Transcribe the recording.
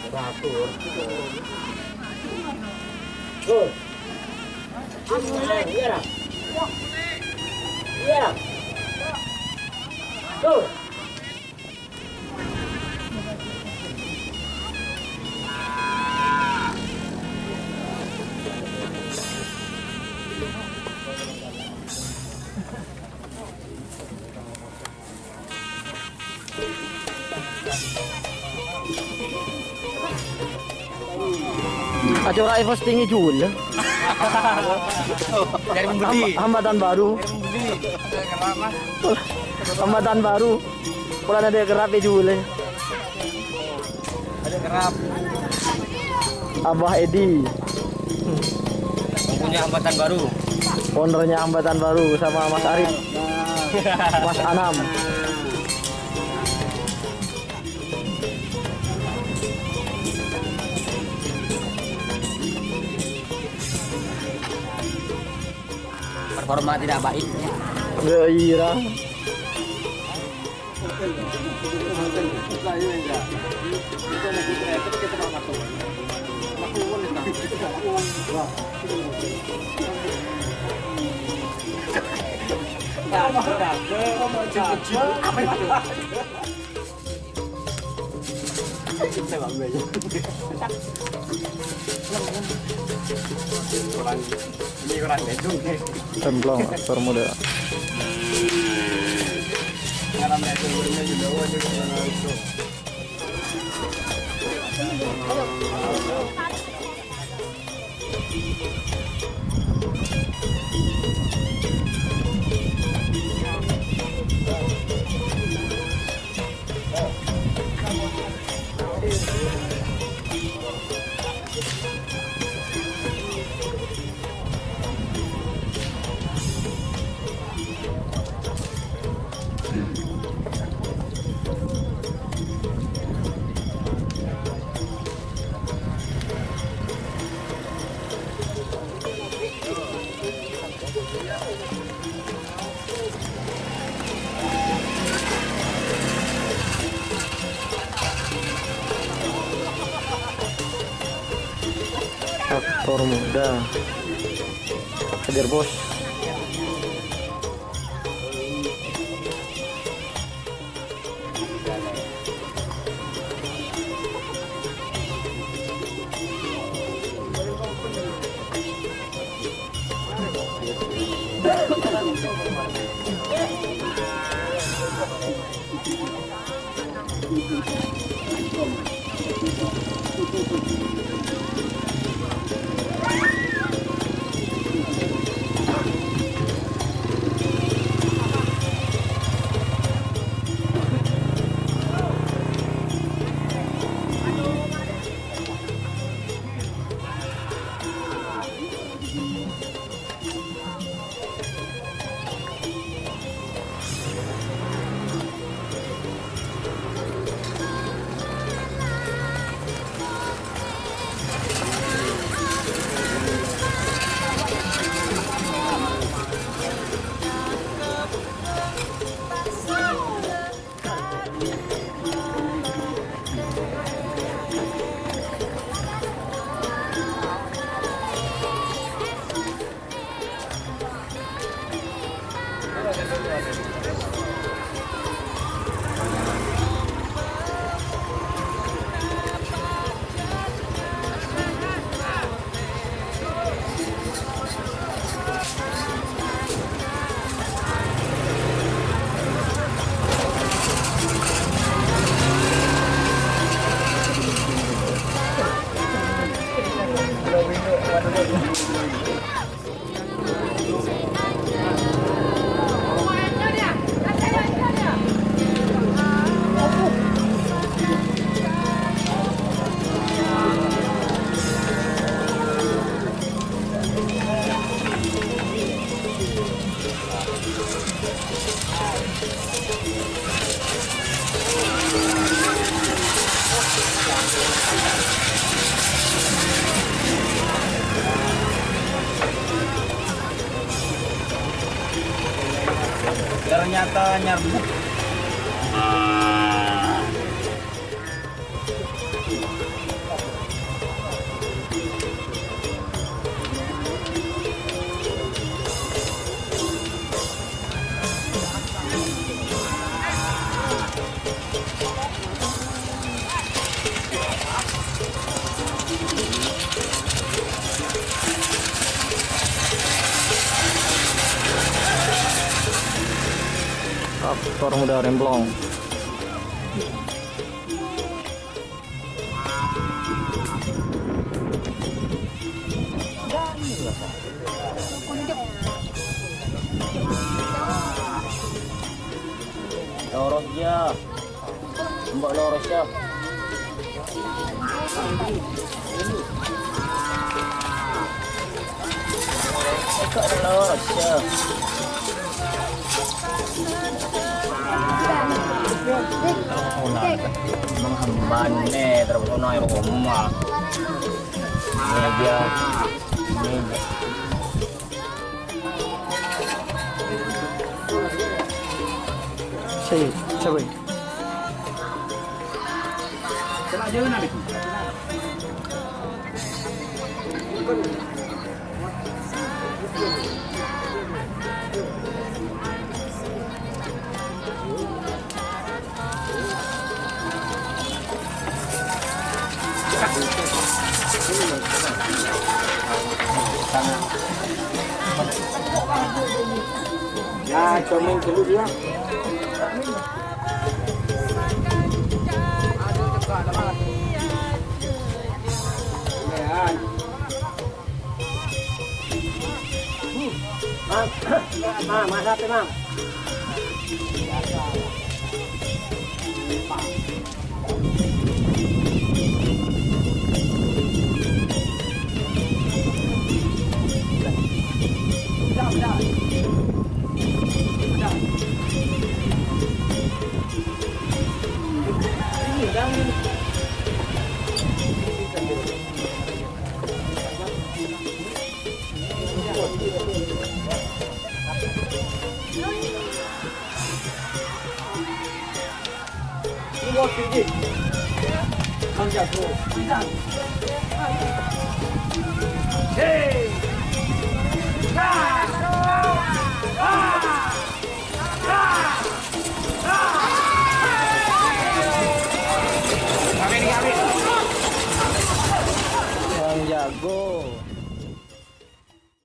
Teratur. Tuh. Iya. Iya. Tuh. Aja rai postingi jul. Dari membeli. Hambatan baru. Hambatan baru. Pulang ada kerap jul. Ada kerap. Abah Edi. Punya hambatan baru. Ownernya hambatan baru sama Mas Arif. Mas Anam. Performa tidak baik. Gairah. Ini kurang bedung. Templong aktor muda. Karena bedungnya juga wajar itu. Aktor muda. Hadir bos. Ternyata nyarbuk. muda remblong. Lorot dia. Mbak lorot dia. Ekak dah lorot dia. Menghamban ni terpukul air rumah. Ini dia. Ini dia. Siapa? Celak je nak bikin. Ya, comel dulu dia. Mam, mana tu mam?我推荐，康家说，嘿，Yang jago.